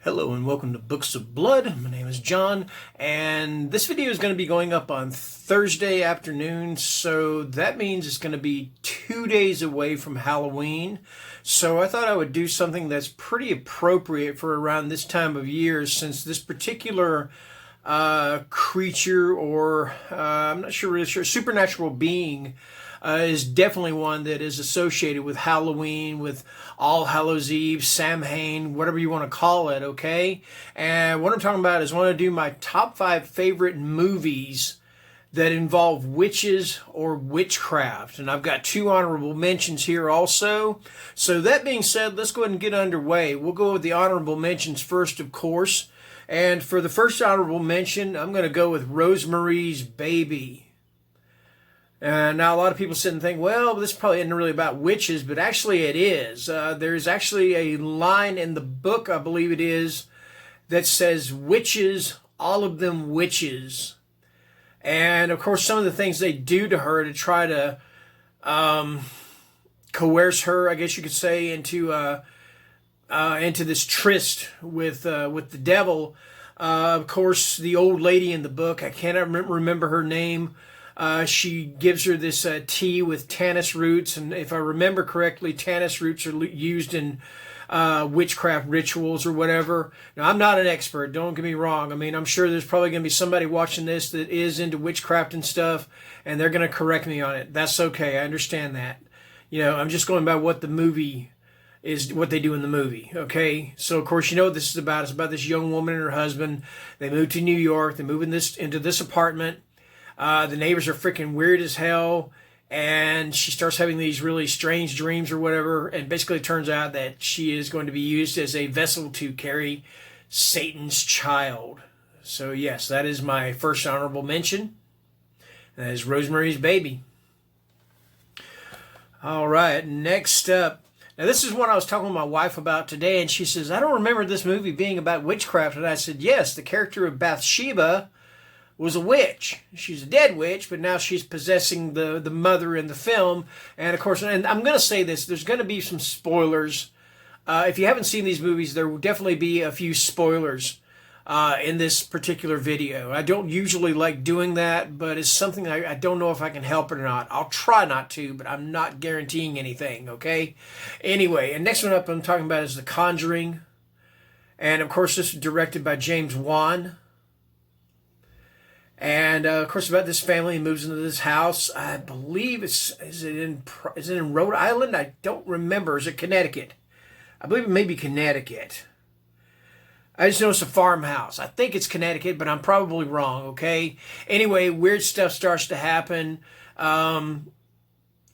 Hello and welcome to Books of Blood. My name is John, and this video is going to be going up on Thursday afternoon, so that means it's going to be 2 days away from Halloween. So I thought I would do something that's pretty appropriate for around this time of year, since this particular creature, or I'm not really sure, supernatural being is definitely one that is associated with Halloween, with All Hallows Eve, Samhain, whatever you want to call it, okay? And what I'm talking about is I want to do my top 5 favorite movies that involve witches or witchcraft. And I've got 2 honorable mentions here also. So that being said, let's go ahead and get underway. We'll go with the honorable mentions first, of course. And for the first honorable mention, I'm going to go with Rosemary's Baby. Now, a lot of people sit and think, well, this probably isn't really about witches, but actually it is. There's actually a line in the book, I believe it is, that says, witches, all of them witches. And, of course, some of the things they do to her to try to coerce her, I guess you could say, into this tryst with the devil. Of course, the old lady in the book, I cannot remember her name. She gives her this tea with tannis roots, and if I remember correctly, tannis roots are used in witchcraft rituals or whatever. Now, I'm not an expert, don't get me wrong. I mean, I'm sure there's probably going to be somebody watching this that is into witchcraft and stuff, and they're going to correct me on it. That's okay, I understand that. You know, I'm just going by what the movie is, what they do in the movie, okay? So, of course, you know what this is about. It's about this young woman and her husband. They move to New York. They move into this apartment. The neighbors are freaking weird as hell, and she starts having these really strange dreams or whatever, and basically it turns out that she is going to be used as a vessel to carry Satan's child. So yes, that is my first honorable mention. That is Rosemary's Baby. All right, next up. Now this is what I was talking with my wife about today, and she says, I don't remember this movie being about witchcraft. And I said, yes, the character of Bathsheba was a witch. She's a dead witch, but now she's possessing the mother in the film. And of course, and I'm going to say this, there's going to be some spoilers. If you haven't seen these movies, there will definitely be a few spoilers in this particular video. I don't usually like doing that, but it's something I don't know if I can help it or not. I'll try not to, but I'm not guaranteeing anything, okay? Anyway, and next one up I'm talking about is The Conjuring. And of course, this is directed by James Wan. And of course, about this family who moves into this house. I believe is it in Rhode Island? I don't remember. Is it Connecticut? I believe it may be Connecticut. I just know it's a farmhouse. I think it's Connecticut, but I'm probably wrong. Okay. Anyway, weird stuff starts to happen. And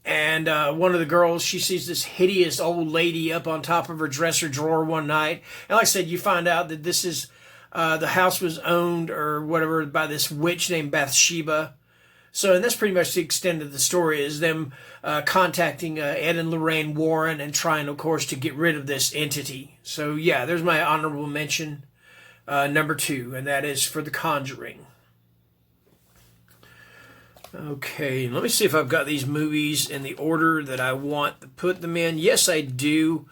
one of the girls, she sees this hideous old lady up on top of her dresser drawer one night. And like I said, you find out that this is the house was owned or whatever by this witch named Bathsheba. So, and that's pretty much the extent of the story, is them contacting Ed and Lorraine Warren and trying, of course, to get rid of this entity. So, yeah, there's my honorable mention, number 2, and that is for The Conjuring. Okay, let me see if I've got these movies in the order that I want to put them in. Yes, I do.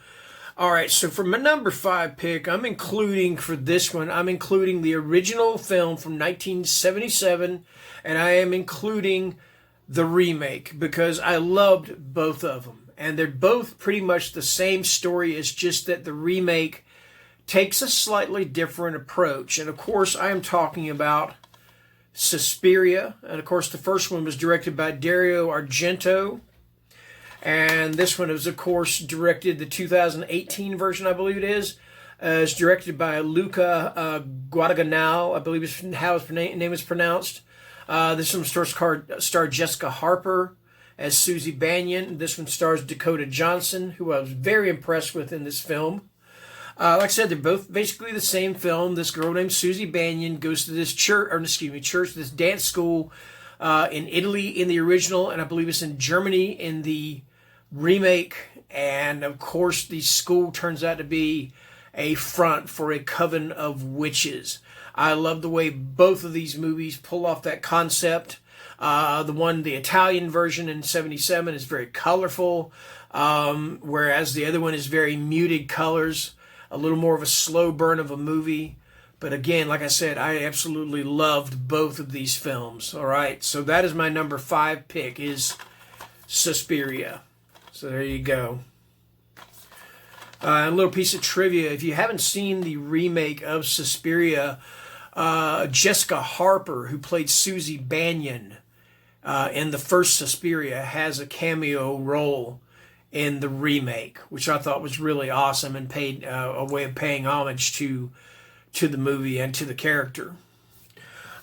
All right, so for my number 5 pick, I'm including the original film from 1977, and I am including the remake because I loved both of them. And they're both pretty much the same story. It's just that the remake takes a slightly different approach. And of course, I am talking about Suspiria. And of course, the first one was directed by Dario Argento. And this one is, of course, directed, the 2018 version, I believe it is. It's directed by Luca Guadagnino, I believe is how his name is pronounced. This one stars Jessica Harper as Susie Bannion. This one stars Dakota Johnson, who I was very impressed with in this film. Like I said, they're both basically the same film. This girl named Susie Bannion goes to this this dance school in Italy in the original, and I believe it's in Germany in the remake. And of course, the school turns out to be a front for a coven of witches. I love the way both of these movies pull off that concept. The Italian version in 77 is very colorful, whereas the other one is very muted colors. a little more of a slow burn of a movie. But again, like I said, I absolutely loved both of these films. All right, so that is my number 5 pick, is Suspiria. So there you go. A little piece of trivia: if you haven't seen the remake of Suspiria, Jessica Harper, who played Susie Bannion in the first Suspiria, has a cameo role in the remake, which I thought was really awesome and paid a way of paying homage to the movie and to the character.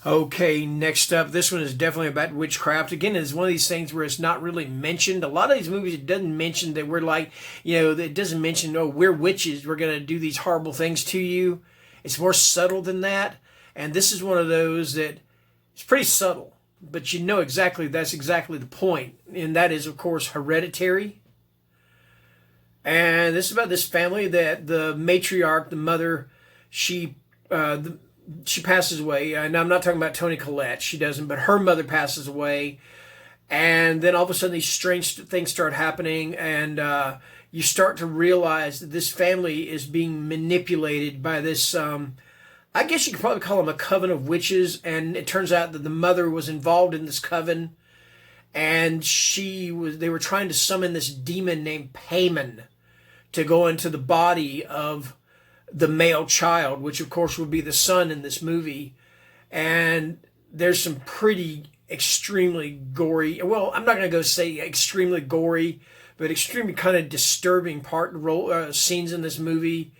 Okay, next up, this one is definitely about witchcraft. Again, it's one of these things where it's not really mentioned. A lot of these movies, it doesn't mention that we're like, it doesn't mention, oh, we're witches, we're going to do these horrible things to you. It's more subtle than that. And this is one of those that it's pretty subtle, but you know exactly that's exactly the point. And that is, of course, Hereditary. And this is about this family that the matriarch, the mother, she passes away. And I'm not talking about Toni Collette. She doesn't, but her mother passes away. And then all of a sudden these strange things start happening, and you start to realize that this family is being manipulated by this, I guess you could probably call them a coven of witches. And it turns out that the mother was involved in this coven, and they were trying to summon this demon named Paimon to go into the body of the male child, which of course would be the son in this movie. And there's some pretty extremely gory, well, I'm not going to go say extremely gory, but extremely kind of disturbing scenes in this movie.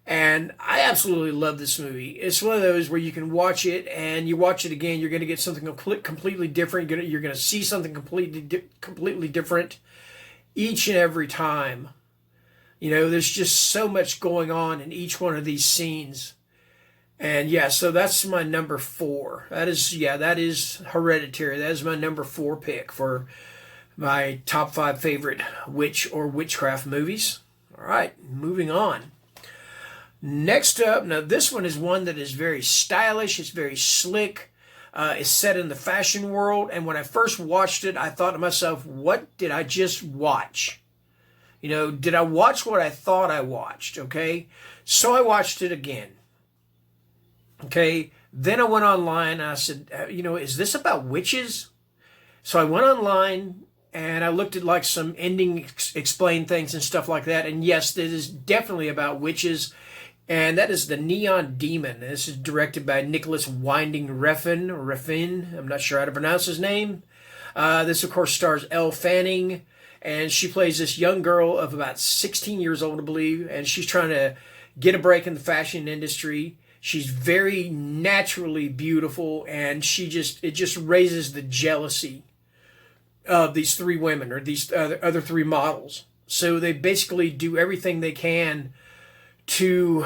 And I absolutely love this movie. It's one of those where you can watch it, and you watch it again, you're going to get something completely different. You're going to see something completely different each and every time. There's just so much going on in each one of these scenes. And yeah, so that's my number 4. That is Hereditary. That is my number 4 pick for my top 5 favorite witch or witchcraft movies. All right, moving on. Next up, now this one is one that is very stylish. It's very slick. It's set in the fashion world. And when I first watched it, I thought to myself, what did I just watch? Did I watch what I thought I watched? Okay. So I watched it again. Okay. Then I went online and I said, is this about witches? So I went online and I looked at like some ending explain things and stuff like that. And yes, it is definitely about witches. And that is The Neon Demon. This is directed by Nicholas Winding Refn. I'm not sure how to pronounce his name. This, of course, stars Elle Fanning. And she plays this young girl of about 16 years old, I believe. And she's trying to get a break in the fashion industry. She's very naturally beautiful. And it just raises the jealousy of these 3 women, or these other 3 models. So they basically do everything they can to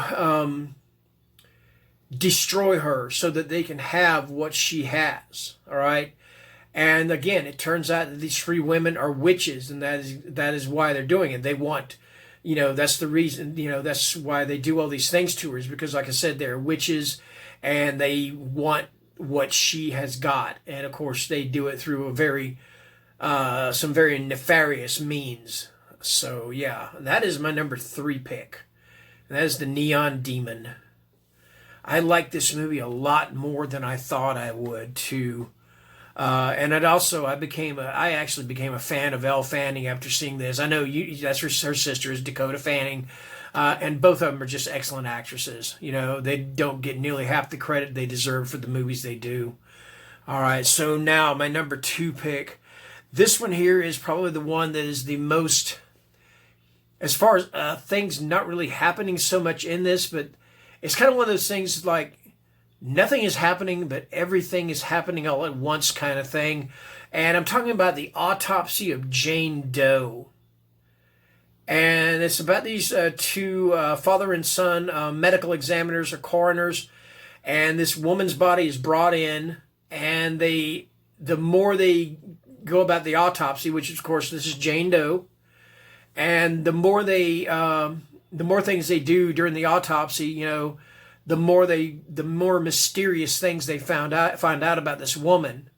destroy her so that they can have what she has. All right. And again, it turns out that these 3 women are witches, and that is why they're doing it. They want, that's the reason, that's why they do all these things to her, is because, like I said, they're witches and they want what she has got. And of course, they do it through some very nefarious means. So yeah, that is my number 3 pick. And that is The Neon Demon. I like this movie a lot more than I thought I would too. And I actually became a fan of Elle Fanning after seeing this. I know that's her sister is Dakota Fanning, and both of them are just excellent actresses. They don't get nearly half the credit they deserve for the movies they do. All right, so now my number 2 pick. This one here is probably the one that is the most, as far as things not really happening so much in this, but it's kind of one of those things like, nothing is happening, but everything is happening all at once kind of thing. And I'm talking about The Autopsy of Jane Doe. And it's about these 2 father and son medical examiners or coroners. And this woman's body is brought in. And the more they go about the autopsy, which of course this is Jane Doe. And the more things they do during the autopsy, the more mysterious things they find out about this woman.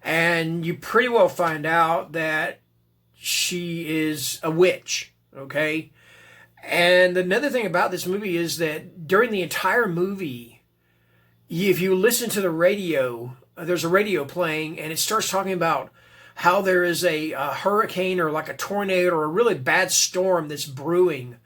And you pretty well find out that she is a witch, okay? And another thing about this movie is that during the entire movie, if you listen to the radio, there's a radio playing, and it starts talking about how there is a hurricane or like a tornado or a really bad storm that's brewing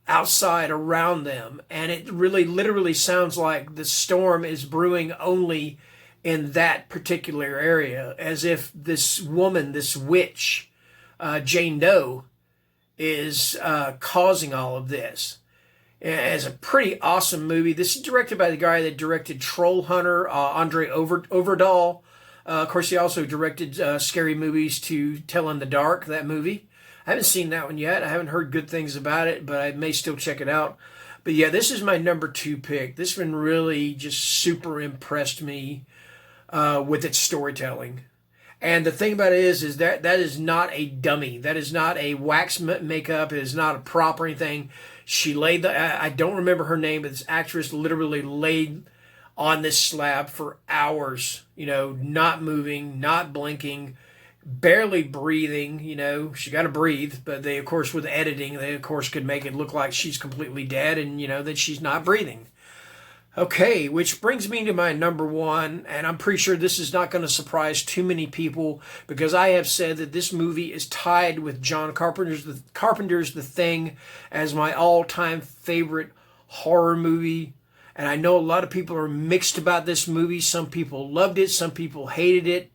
outside around them. And it really literally sounds like the storm is brewing only in that particular area, as if this woman, this witch, Jane Doe, is causing all of this. It's a pretty awesome movie. This is directed by the guy that directed Troll Hunter, Andre Overdahl. Of course, he also directed Scary Movies to Tell in the Dark, that movie. I haven't seen that one yet. I haven't heard good things about it, but I may still check it out. But yeah, this is my number 2 pick. This one really just super impressed me with its storytelling. And the thing about it is that that is not a dummy. That is not a wax makeup. It is not a prop or anything. She laid I don't remember her name, but this actress literally laid on this slab for hours, not moving, not blinking, barely breathing. She got to breathe, but they, of course, with editing, they, of course, could make it look like she's completely dead and, that she's not breathing. Okay, which brings me to my number 1, and I'm pretty sure this is not going to surprise too many people because I have said that this movie is tied with John Carpenter's The Thing as my all-time favorite horror movie. And I know a lot of people are mixed about this movie. Some people loved it, some people hated it.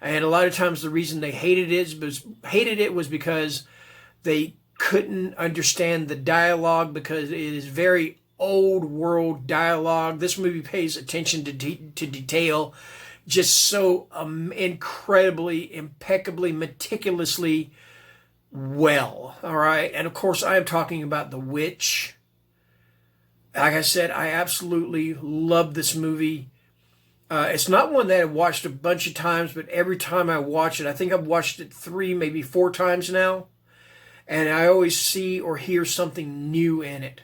And a lot of times the reason they hated it was because they couldn't understand the dialogue, because it is very old world dialogue. This movie pays attention to detail just so incredibly, impeccably, meticulously well. All right. And of course, I am talking about The Witch. Like I said, I absolutely love this movie. It's not one that I've watched a bunch of times, but every time I watch it, I think I've watched it 3, maybe 4 times now. And I always see or hear something new in it.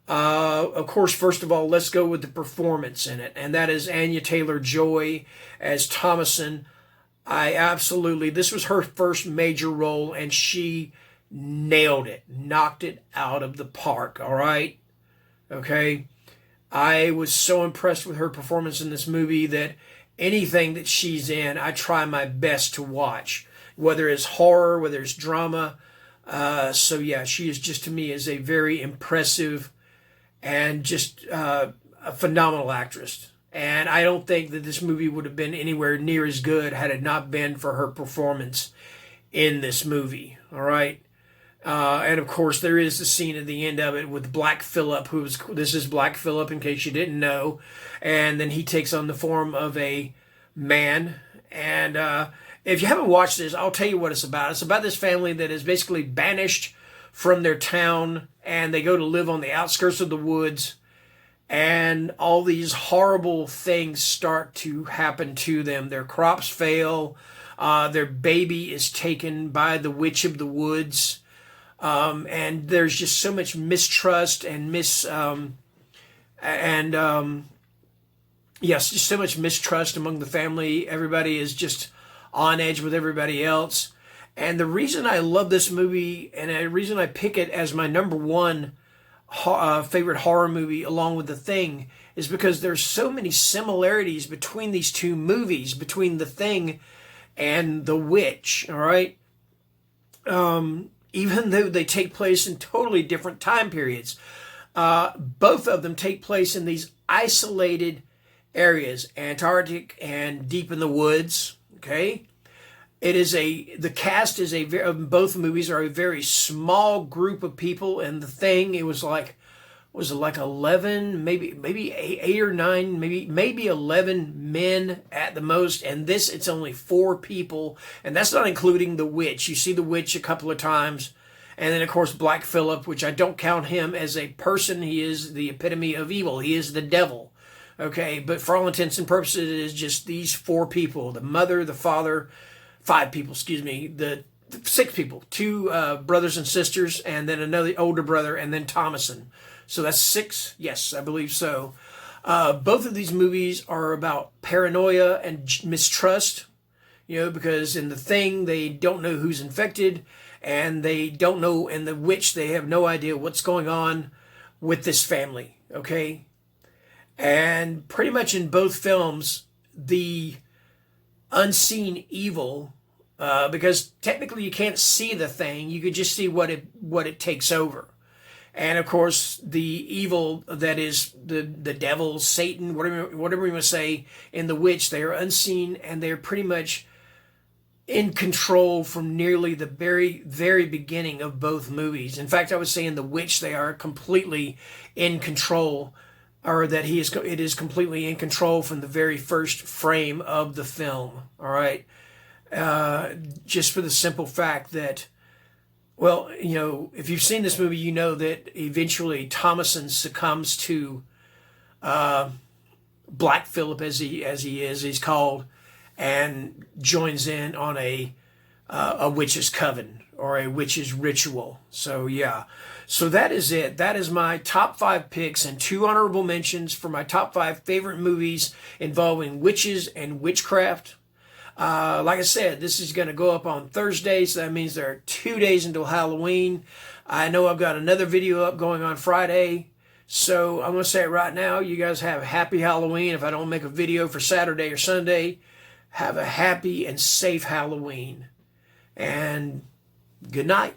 Of course, first of all, let's go with the performance in it. And that is Anya Taylor-Joy as Thomasin. This was her first major role, and she nailed it, knocked it out of the park, all right? Okay? I was so impressed with her performance in this movie that anything that she's in, I try my best to watch, whether it's horror, whether it's drama. So yeah, she is just, to me, is a very impressive and just a phenomenal actress. And I don't think that this movie would have been anywhere near as good had it not been for her performance in this movie. All right. And of course, there is the scene at the end of it with Black Phillip, this is Black Phillip, in case you didn't know. And then he takes on the form of a man. And if you haven't watched this, I'll tell you what it's about. It's about this family that is basically banished from their town, and they go to live on the outskirts of the woods, and all these horrible things start to happen to them. Their crops fail. Their baby is taken by the witch of the woods. And there's just so much mistrust and just so much mistrust among the family. Everybody is just on edge with everybody else. And the reason I love this movie, and the reason I pick it as my number 1 favorite horror movie along with The Thing, is because there's so many similarities between these two movies, between The Thing and The Witch, all right? Even though they take place in totally different time periods. Both of them take place in these isolated areas, Antarctic and deep in the woods, okay? The cast of both movies are a very small group of people, and The Thing, it was like 11, maybe 8 or 9, maybe 11 men at the most, and it's only 4 people, and that's not including the witch. You see the witch a couple of times, and then of course Black Phillip, which I don't count him as a person. He is the epitome of evil. He is the devil. Okay, but for all intents and purposes, it is just these 4 people: the mother, the father, 5 people, the 6 people, 2 brothers and sisters, and then another older brother, and then Thomasin. So that's 6. Yes, I believe so. Both of these movies are about paranoia and mistrust, because in The Thing, they don't know who's infected, and they don't know, and the witch, they have no idea what's going on with this family, okay? And pretty much in both films, the unseen evil, because technically you can't see the thing, you could just see what it takes over. And of course, the evil that is the devil, Satan, whatever we must say, in the witch, they are unseen, and they're pretty much in control from nearly the very, very beginning of both movies. In fact, I would say in The Witch, they are completely in control, or that it is completely in control from the very first frame of the film. All right. Just for the simple fact that, well, if you've seen this movie, you know that eventually Thomasin succumbs to Black Phillip, as he's called, and joins in on a witch's coven or a witch's ritual. So yeah, so that is it. That is my top 5 picks and 2 honorable mentions for my top 5 favorite movies involving witches and witchcraft. Like I said, this is going to go up on Thursday, so that means there are 2 days until Halloween. I know I've got another video up going on Friday. So I'm going to say it right now. You guys have a happy Halloween. If I don't make a video for Saturday or Sunday, have a happy and safe Halloween. And good night.